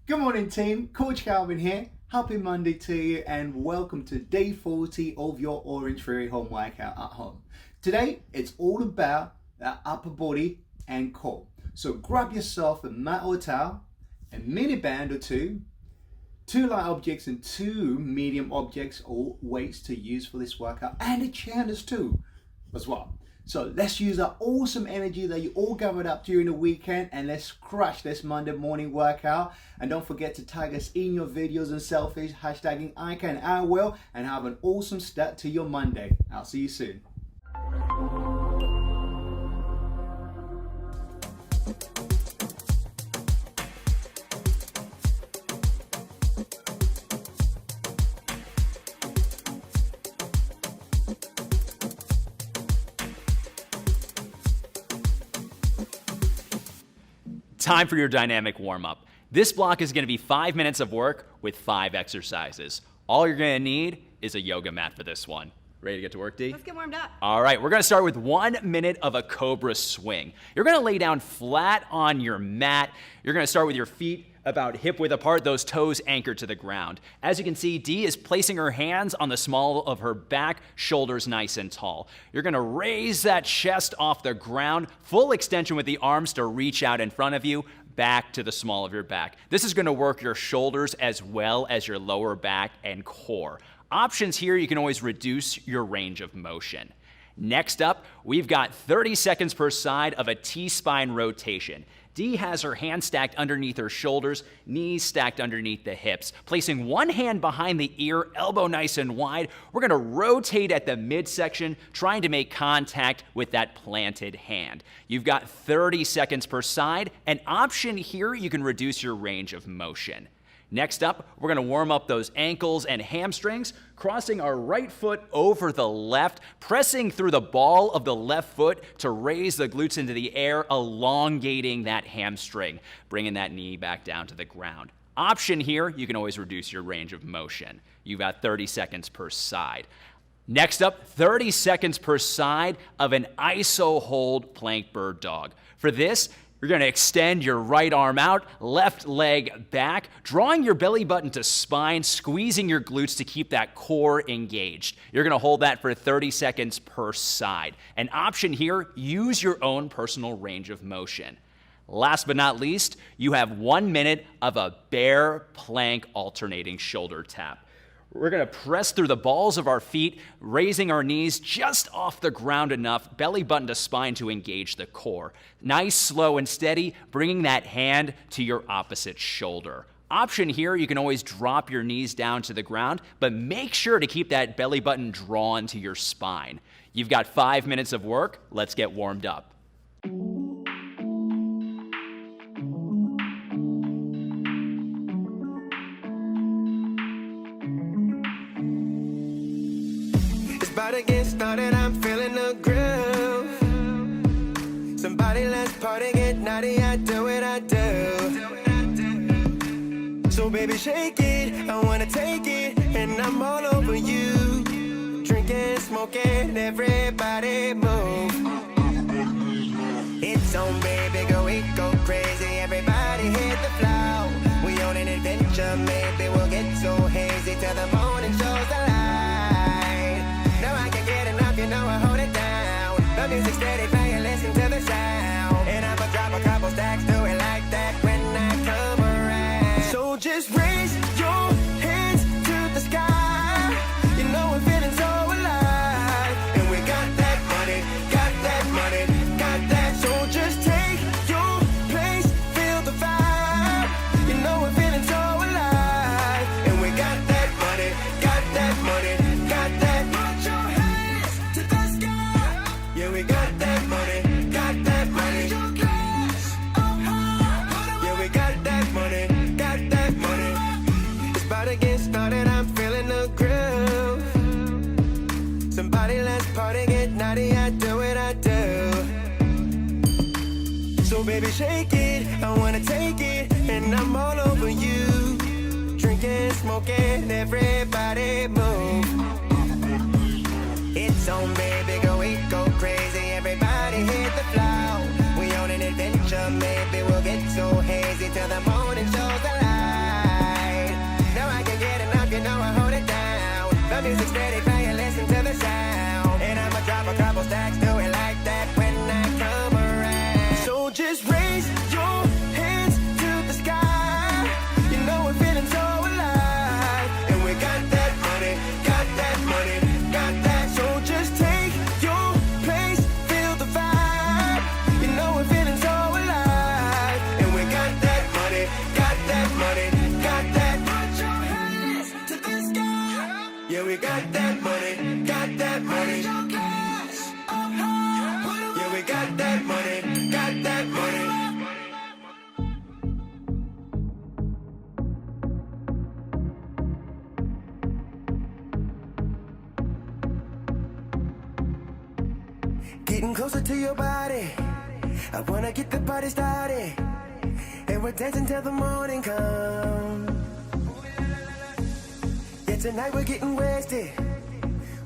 Good morning team, Coach Calvin here. Happy Monday to you and welcome to day 40 of your Orangetheory home workout at home. Today it's all about the upper body and core. So grab yourself a mat or towel, a mini band or two light objects and two medium objects or weights to use for this workout, and a chair too as well. So let's use that awesome energy that you all gathered up during the weekend and let's crush this Monday morning workout. And don't forget to tag us in your videos and selfies, hashtagging I can, I will, and have an awesome start to your Monday. I'll see you soon. Time for your dynamic warm-up. This block is going to be 5 minutes of work with 5 exercises. All you're going to need is a yoga mat for this one. Ready to get to work, D? Let's get warmed up. All right, we're going to start with 1 minute of a cobra swing. You're going to lay down flat on your mat. You're going to start with your feet about hip width apart, those toes anchored to the ground. As you can see, Dee is placing her hands on the small of her back, shoulders nice and tall. You're gonna raise that chest off the ground, full extension with the arms to reach out in front of you, back to the small of your back. This is gonna work your shoulders as well as your lower back and core. Options here, you can always reduce your range of motion. Next up, we've got 30 seconds per side of a T-spine rotation. Dee has her hands stacked underneath her shoulders, knees stacked underneath the hips. Placing one hand behind the ear, elbow nice and wide, we're gonna rotate at the midsection, trying to make contact with that planted hand. You've got 30 seconds per side. An option here, you can reduce your range of motion. Next up, we're gonna warm up those ankles and hamstrings, crossing our right foot over the left, pressing through the ball of the left foot to raise the glutes into the air, elongating that hamstring, bringing that knee back down to the ground. Option here, you can always reduce your range of motion. You've got 30 seconds per side. Next up, 30 seconds per side of an iso hold plank bird dog. For this, you're going to extend your right arm out, left leg back, drawing your belly button to spine, squeezing your glutes to keep that core engaged. You're going to hold that for 30 seconds per side. An option here, use your own personal range of motion. Last but not least, you have 1 minute of a bear plank alternating shoulder tap. We're going to press through the balls of our feet, raising our knees just off the ground enough, belly button to spine to engage the core. Nice, slow, and steady, bringing that hand to your opposite shoulder. Option here, you can always drop your knees down to the ground, but make sure to keep that belly button drawn to your spine. You've got 5 minutes of work. Let's get warmed up. About to get started, I'm feeling the groove. Somebody let's party, get naughty, I do what I do. So baby shake it, I wanna take it, and I'm all over you. Drinking, smoking, everybody move. It's on baby, go eat, go crazy, everybody hit the floor. We on an adventure, maybe we'll get so hazy till the morning shows the light. You know I hold it down. The music steady playing, listen to the sound. And I'ma drop a couple stacks, do it like that when I come around. So just raise your hands to the sky. You know I'm feeling so alive. And we got that money, got that money, got that. So just take your place, feel the vibe. You know I'm feeling so alive. And we got that money, got that money, got that. Yeah, we got that money, got that money. Yeah, we got that money, got that money. It's about to get started, I'm feeling the groove. Somebody let's party, get naughty, I do what I do. So baby shake it, I wanna take it, and I'm all over you. Drinking, smoking, everybody move. It's on baby, go eat, go crazy, everybody hit the floor. We on an adventure, maybe we'll get so hazy till the morning shows the light. just raise your hands to the sky. You know we're feeling so alive. And we got that money, got that money, got that. So just take your place, feel the vibe. You know we're feeling so alive. And we got that money, got that money, got that. Put your hands to the sky. Yeah, we got that money, got that money. Yeah, we got that money, got that money. Getting closer to your body, I wanna get the party started. And we're dancing till the morning comes. Yeah, tonight we're getting wasted.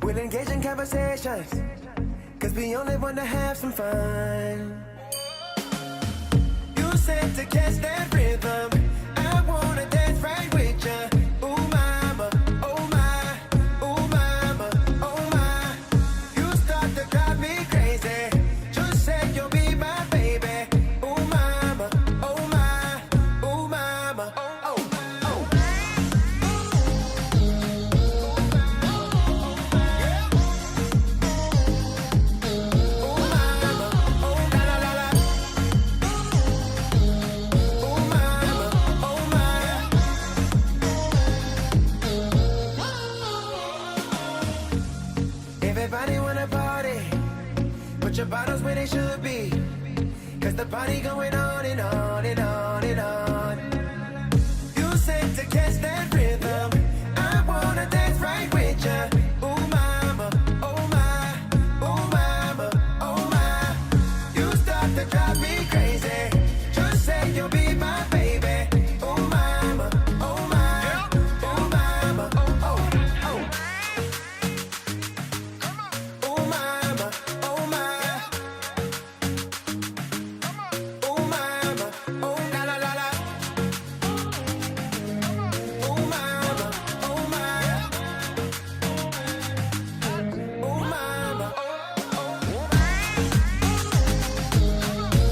We'll engage in conversations, cause we only wanna have some fun. You said to catch that rhythm, I wanna dance right with ya. Ooh mama, oh my, ooh mama, oh my. You start to drive me crazy. Just say you'll be my baby. Ooh mama, oh my, ooh mama, oh, oh, oh. Everybody wanna party, put your bottles where they should be, cause the party going on and on and on and on. You said to catch that rhythm, I wanna dance right with ya. Ooh mama, oh my, ooh mama, oh my. You start to drive me crazy, just say you'll be my baby. Ooh mama, oh my, ooh mama, oh, oh, oh. Ooh mama, oh my. Ooh mama, oh la la la la. Ooh mama, oh my. Ooh mama, oh, oh.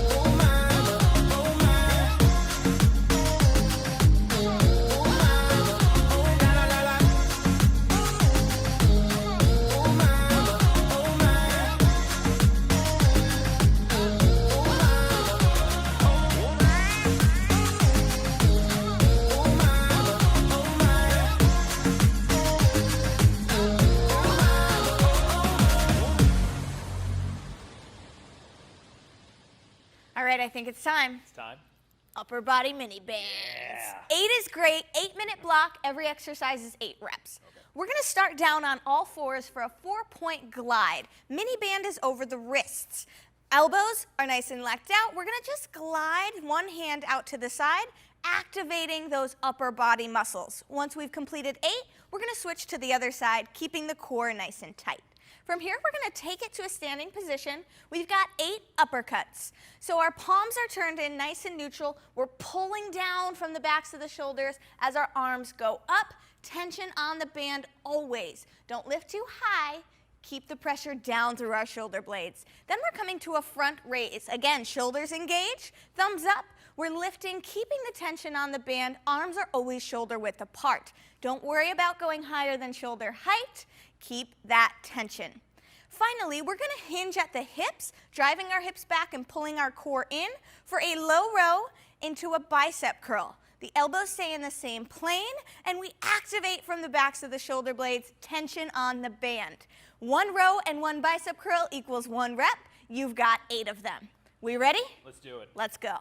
Ooh mama, oh my. Ooh mama, oh la la la la. Ooh mama, oh my. All right, I think it's time. It's time. Upper body mini bands. 8 is great. 8-minute block. Every exercise is 8 reps. We're going to start down on all fours for a 4-point glide. Mini band is over the wrists. Elbows are nice and lecked out. We're going to just glide one hand out to the side, activating those upper body muscles. Once we've completed 8, we're going to switch to the other side, keeping the core nice and tight. From here, we're going to take it to a standing position. We've got 8 uppercuts. So our palms are turned in nice and neutral. We're pulling down from the backs of the shoulders as our arms go up. Tension on the band always. Don't lift too high. Keep the pressure down through our shoulder blades. Then we're coming to a front raise. Again, shoulders engaged, thumbs up. We're lifting, keeping the tension on the band. Arms are always shoulder width apart. Don't worry about going higher than shoulder height. Keep that tension. Finally, we're going to hinge at the hips, driving our hips back and pulling our core in for a low row into a bicep curl. The elbows stay in the same plane, and we activate from the backs of the shoulder blades, tension on the band. 1 row and 1 bicep curl equals 1 rep. You've got 8 of them. We ready? Let's do it. Let's go.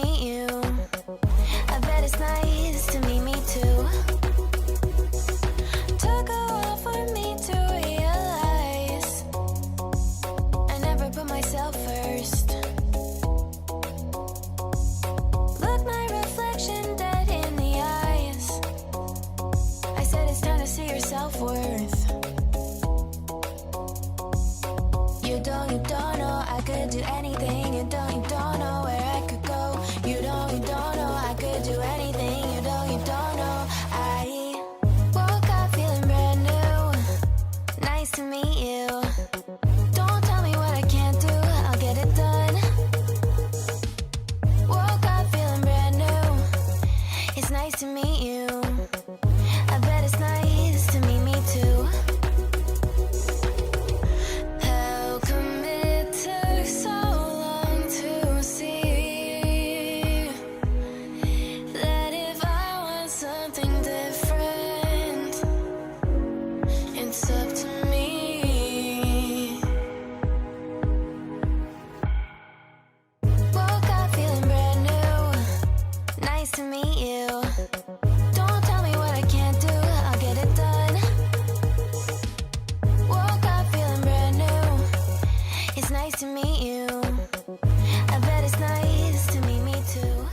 meet you. I bet it's nice to meet me too. Took a while for me to realize I never put myself first. Look my reflection dead in the eyes. I said it's time to see your self-worth. You don't know I could do anything. You don't know where I could go. You don't know I could do anything. You don't know. I woke up feeling brand new. Nice to meet you. Don't tell me what I can't do. I'll get it done. Woke up feeling brand new. It's nice to meet you. I bet it's nice to meet me too. How come it took so long to see that if I want something different, it's up to me. Woke up feeling brand new. Nice to meet you. Don't tell me what I can't do. I'll get it done. Woke up feeling brand new. It's nice to meet you. I bet it's nice to meet me too.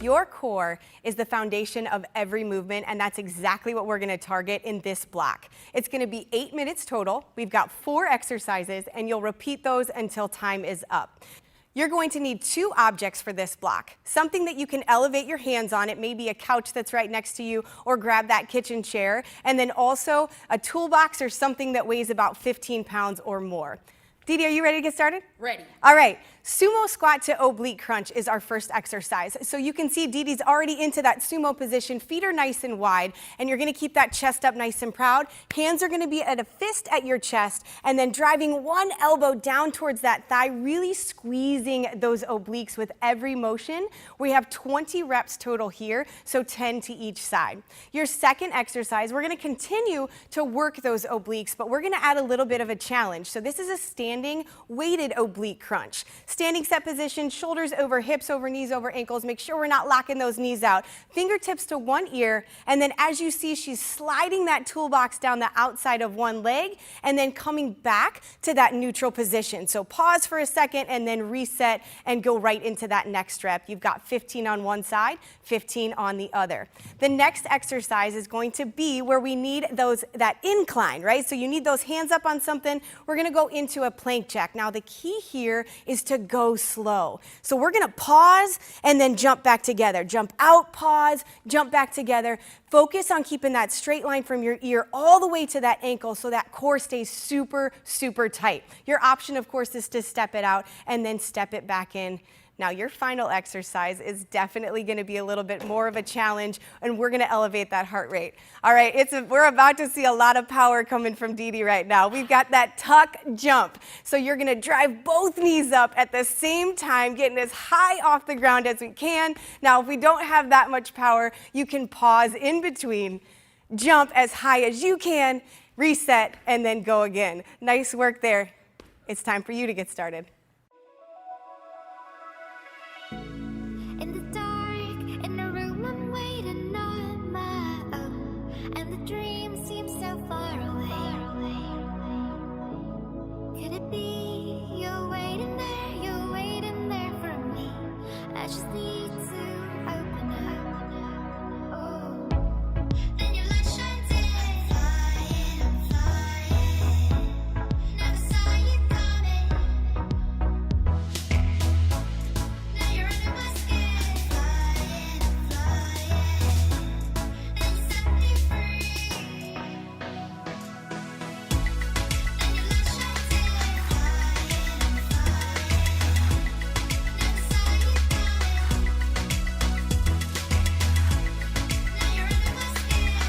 Your core is the foundation of every movement, and that's exactly what we're going to target in this block. It's going to be 8 minutes total. We've got 4 exercises, and you'll repeat those until time is up. You're going to need 2 objects for this block. Something that you can elevate your hands on. It may be a couch that's right next to you, or grab that kitchen chair. And then also a toolbox or something that weighs about 15 pounds or more. Dee Dee, are you ready to get started? Ready. All right, sumo squat to oblique crunch is our first exercise. So you can see Dee Dee's already into that sumo position. Feet are nice and wide, and you're gonna keep that chest up nice and proud. Hands are gonna be at a fist at your chest, and then driving one elbow down towards that thigh, really squeezing those obliques with every motion. We have 20 reps total here, so 10 to each side. Your second exercise, we're gonna continue to work those obliques, but we're gonna add a little bit of a challenge. So this is a standing weighted oblique crunch. Standing set position, shoulders over hips, over knees, over ankles. Make sure we're not locking those knees out. Fingertips to one ear, and then as you see, she's sliding that toolbox down the outside of one leg, and then coming back to that neutral position. So pause for a second, and then reset, and go right into that next rep. You've got 15 on one side, 15 on the other. The next exercise is going to be where we need that incline, right? So you need those hands up on something. We're gonna go into a plank jack. Now the key here is to go slow. So we're gonna pause and then jump back together. Jump out, pause, jump back together. Focus on keeping that straight line from your ear all the way to that ankle so that core stays super, super tight. Your option, of course, is to step it out and then step it back in. Now, your final exercise is definitely going to be a little bit more of a challenge, and we're going to elevate that heart rate. All right, we're about to see a lot of power coming from Dee Dee right now. We've got that tuck jump. So you're going to drive both knees up at the same time, getting as high off the ground as we can. Now, if we don't have that much power, you can pause in between, jump as high as you can, reset, and then go again. Nice work there. It's time for you to get started. In the dark, in a room, I'm waiting on my own, and the dream seems so far away. Could it be you're waiting there for me? I just need to open up. Oh, then your light shines in. I'm flying. Never saw you coming. Now you're under my skin. I'm flying. And you set me free. Then your light shines in. I'm flying. Never saw you coming. Now you're under my skin.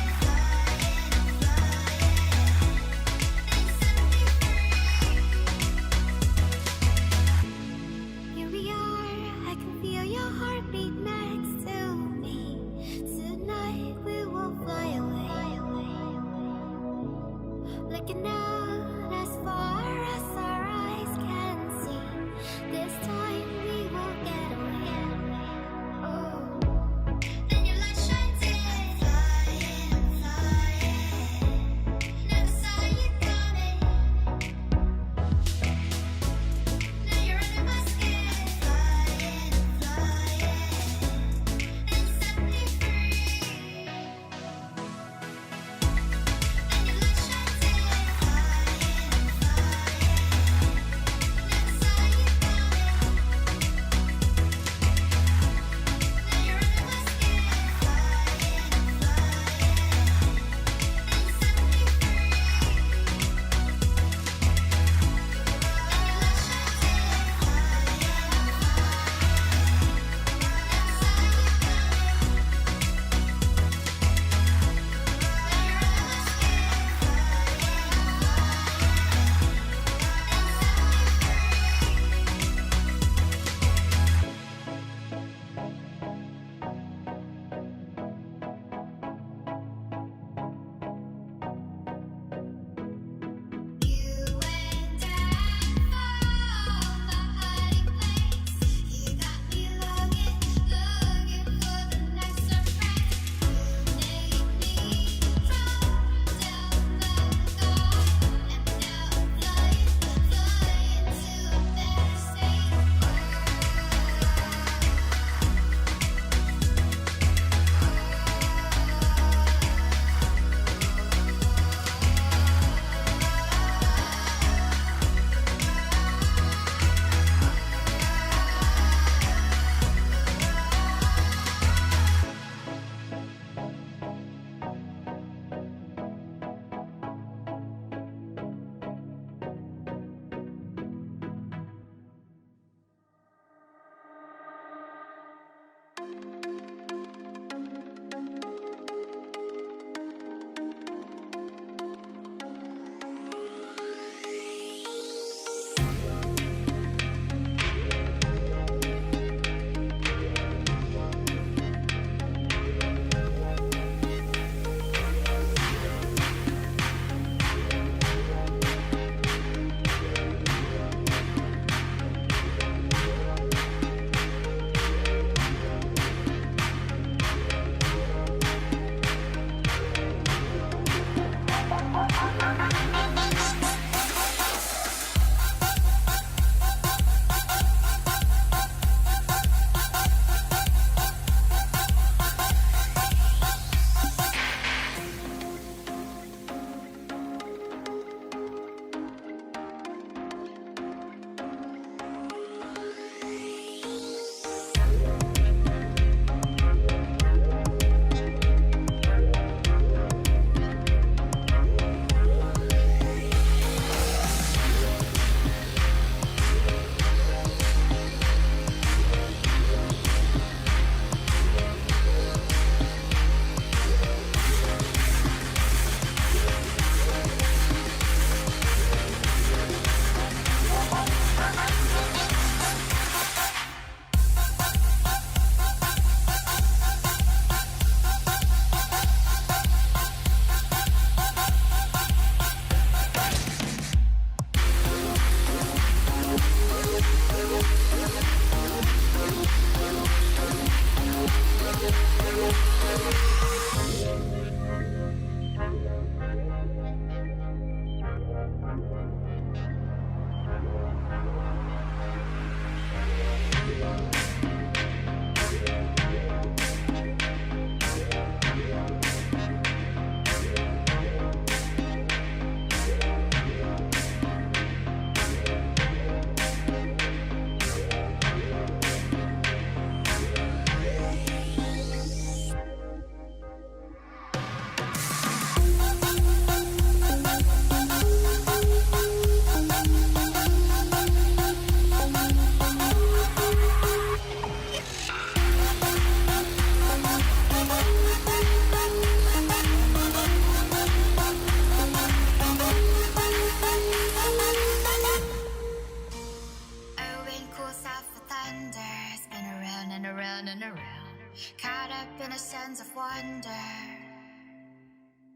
around, caught up in a sense of wonder.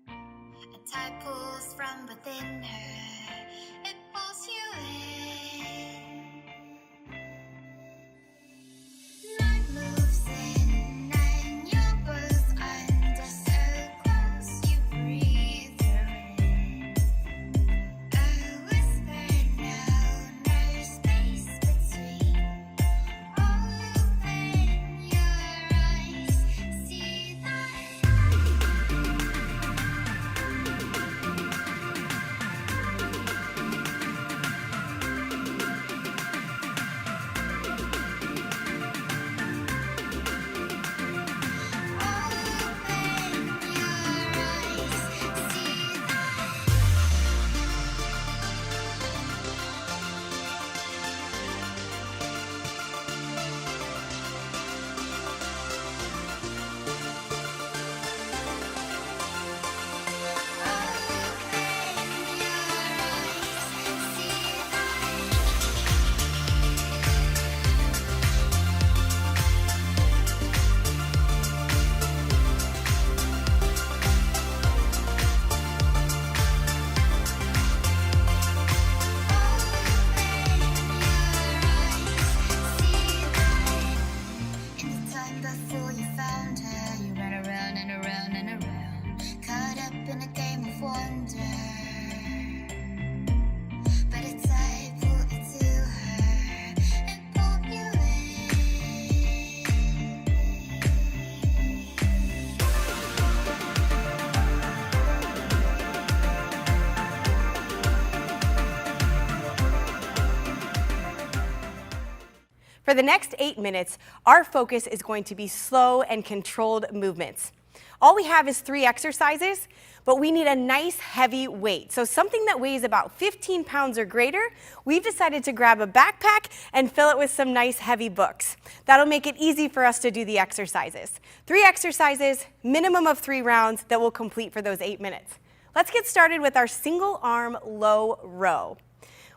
A tide pulls from within her, it pulls you in. Night moves in and you're both under, so close you breathe her in. A whisper now, no space between. Open your eyes, see that. In the time before you found her, you ran around and around and around, caught up in a game of wonder. But a tide pulled you to her, it pulled you in. For the next 8 minutes, our focus is going to be slow and controlled movements. All we have is 3 exercises, but we need a nice heavy weight. So something that weighs about 15 pounds or greater, we've decided to grab a backpack and fill it with some nice heavy books. That'll make it easy for us to do the exercises. 3 exercises, minimum of 3 rounds that we'll complete for those 8 minutes. Let's get started with our single arm low row.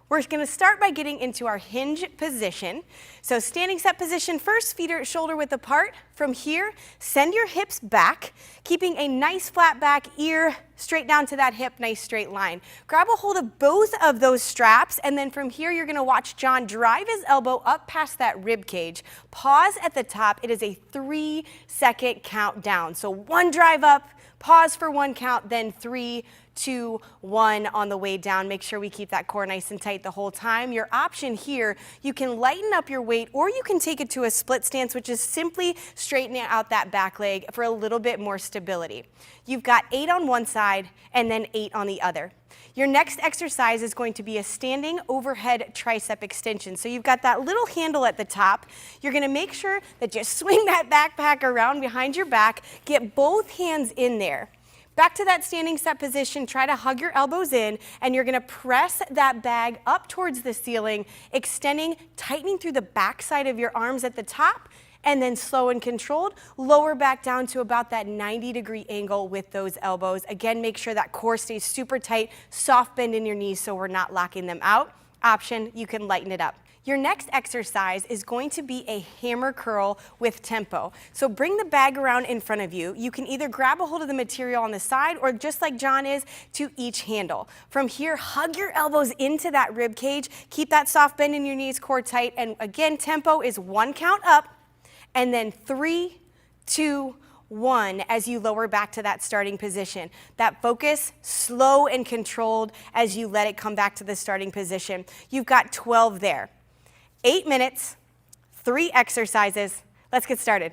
We're going to start by getting into our hinge position. So standing set position first, feet are shoulder width apart. From here, send your hips back, keeping a nice flat back, ear straight down to that hip, nice straight line. Grab a hold of both of those straps, and then from here, you're going to watch John drive his elbow up past that rib cage. Pause at the top. It is a 3-second countdown. So 1 drive up, pause for 1 count, then 3, 2, 1 on the way down. Make sure we keep that core nice and tight the whole time. Your option here, you can lighten up your weight or you can take it to a split stance, which is simply straightening out that back leg for a little bit more stability. You've got 8 on one side and then 8 on the other. Your next exercise is going to be a standing overhead tricep extension. So you've got that little handle at the top. You're going to make sure that you swing that backpack around behind your back, get both hands in there. Back to that standing set position, try to hug your elbows in, and you're going to press that bag up towards the ceiling, extending, tightening through the back side of your arms at the top, and then slow and controlled, lower back down to about that 90-degree angle with those elbows. Again, make sure that core stays super tight, soft bend in your knees so we're not locking them out. Option, you can lighten it up. Your next exercise is going to be a hammer curl with tempo. So bring the bag around in front of you. You can either grab a hold of the material on the side or just like John is, to each handle. From here, hug your elbows into that rib cage. Keep that soft bend in your knees, core tight. And again, tempo is 1 count up and then 3, 2, 1 as you lower back to that starting position. That focus, slow and controlled as you let it come back to the starting position. You've got 12 there. 8 minutes, 3 exercises. Let's get started.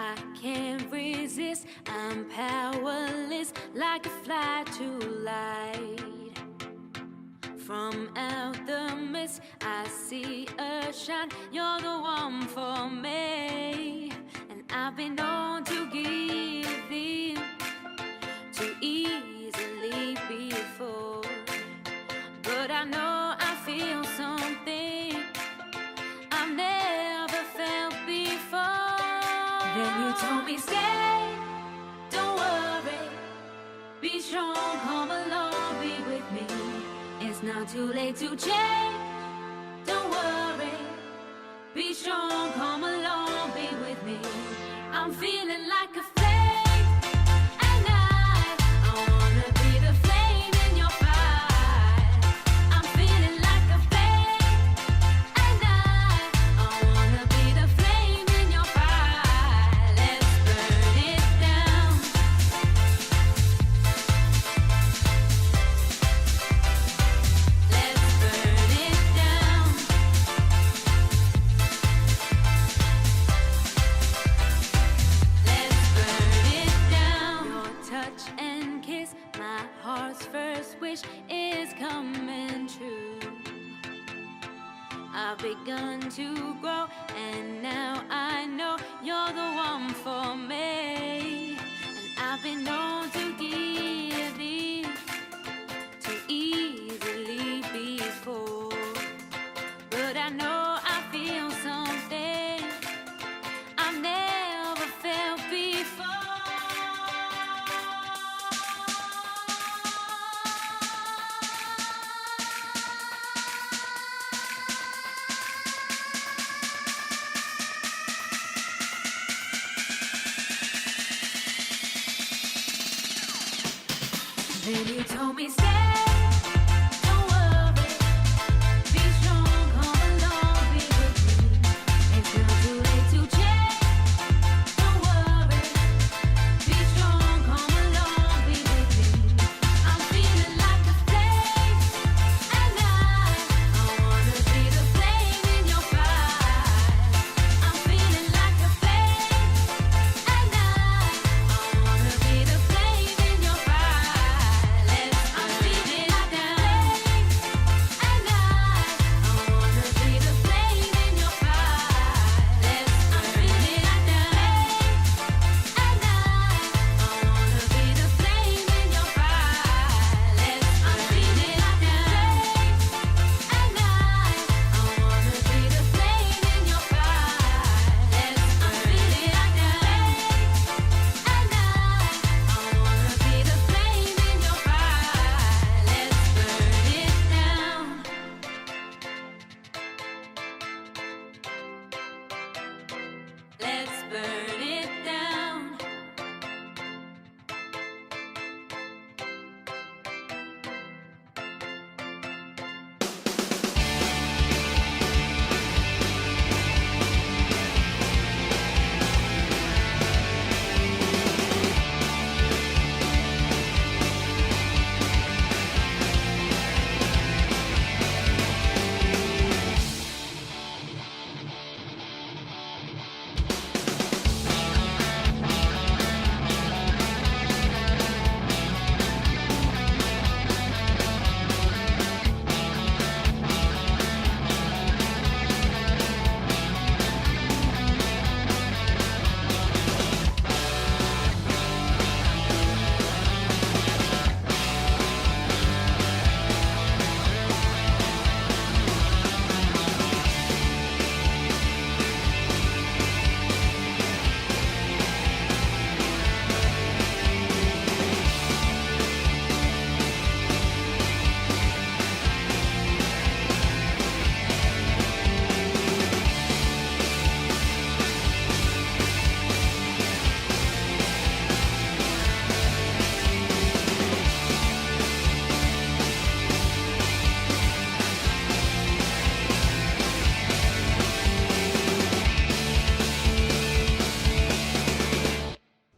I can't resist, I'm powerless, like a fly to light. From out the mist, I see a shine, you're the one for me. And I've been known to give in too easily before, but I know I feel something I've never felt before. Then you told me stay, don't worry, be strong, come along, be with me. It's not too late to change, don't worry, be strong, come along, be with me. I'm feeling like a flame at night, I wanna be the flame in your fire. I'm feeling like a flame at night, I wanna be the flame in your fire. Let's burn it down. Let's burn it down. Let's burn it down. Your touch and kiss, my heart's first wish is coming true. I've begun to grow, and now I know you're the one for me. And I've been known to give in too easily before, but I know I feel something I've never felt before. Then you told me stay, don't worry, be strong, come along, be with me. It's not too late to change, don't worry, be strong, come along, be with me. I'm feeling like a flame at night, I wanna be the flame in your fire. I'm feeling like a flame at night, I wanna be the flame in your fire. I'm feeling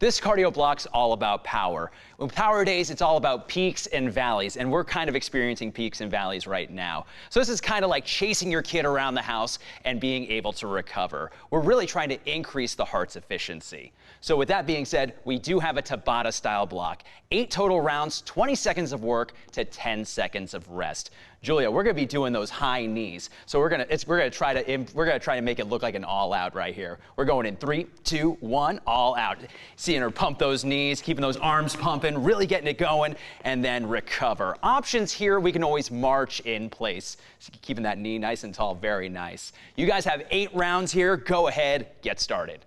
This cardio block's all about power. With Power Days, it's all about peaks and valleys, and we're kind of experiencing peaks and valleys right now. So this is kind of like chasing your kid around the house and being able to recover. We're really trying to increase the heart's efficiency. So with that being said, we do have a Tabata style block. 8 total rounds, 20 seconds of work to 10 seconds of rest. Julia, we're gonna be doing those high knees. So we're gonna try to make it look like an all out right here. We're going in 3, 2, 1, all out. Seeing her pump those knees, keeping those arms pumping, really getting it going, and then recover. Options here, we can always march in place. So keeping that knee nice and tall, very nice. You guys have 8 rounds here. Go ahead, get started.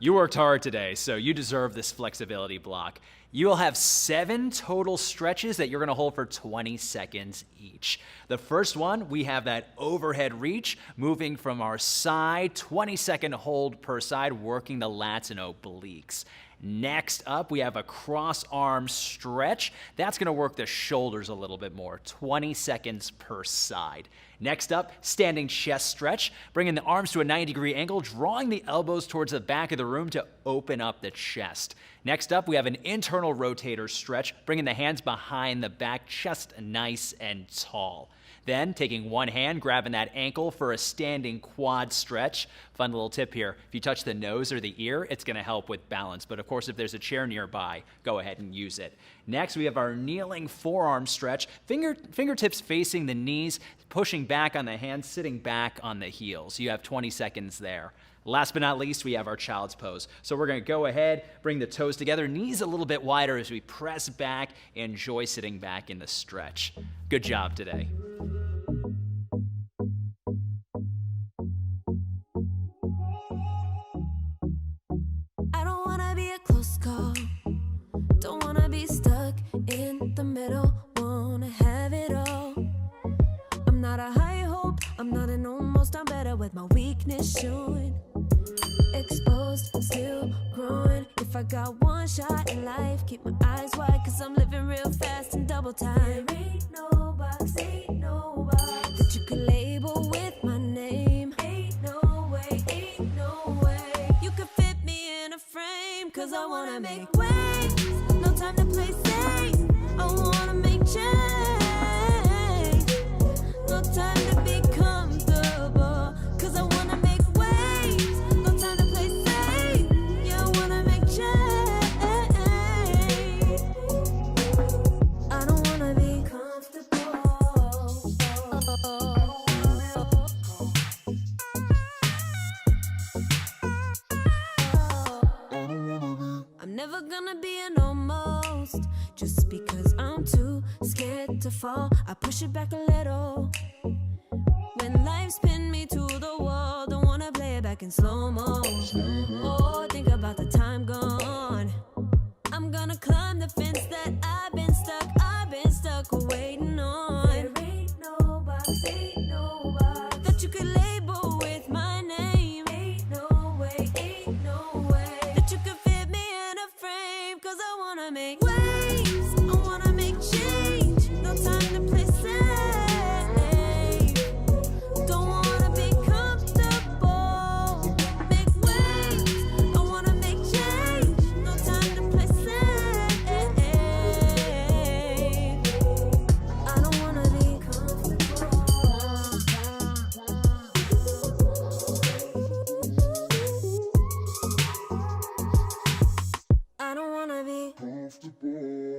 You worked hard today, so you deserve this flexibility block. You will have 7 total stretches that you're going to hold for 20 seconds each. The first one, we have that overhead reach, moving from our side, 20-second hold per side, working the lats and obliques. Next up, we have a cross arm stretch. That's going to work the shoulders a little bit more, 20 seconds per side. Next up, standing chest stretch, bringing the arms to a 90-degree angle, drawing the elbows towards the back of the room to open up the chest. Next up, we have an internal rotator stretch, bringing the hands behind the back, chest nice and tall. Then, taking one hand, grabbing that ankle for a standing quad stretch. Fun little tip here, if you touch the nose or the ear, it's going to help with balance. But of course, if there's a chair nearby, go ahead and use it. Next, we have our kneeling forearm stretch. Fingertips facing the knees, pushing back on the hands, sitting back on the heels. You have 20 seconds there. Last but not least, we have our child's pose. So we're going to go ahead, bring the toes together, knees a little bit wider as we press back, enjoy sitting back in the stretch. Good job today. I don't wanna be a close call. Don't wanna be stuck in the middle. Wanna have it all. I'm not a high hope. I'm not an almost. I'm better with my weakness showing. Exposed, still growing. If I got one shot in life, keep my eyes wide, cause I'm living real fast in double time. There ain't no box, ain't no box that you could label with my name. Ain't no way you could fit me in a frame, cause I wanna make waves. No time to play safe. I wanna make change. No time to be comfortable, cause I wanna make waves. No time to play safe. Yeah, I wanna make change. I don't wanna be comfortable. I'm never gonna be an almost, just because I'm too scared to fall. I push it back a little. When life's pinned me to the wall, don't wanna play it back in slow-mo. Oh, think about the time gone. I'm gonna climb the fence that I've been stuck waiting on. There ain't no box that you could label with my name. Ain't no way that you could fit me in a frame, cause I wanna make waves. I wanna make change. No time to play safe. Don't wanna be comfortable. Make waves. I wanna make change. No time to play safe. I don't wanna be comfortable. I don't wanna be comfortable.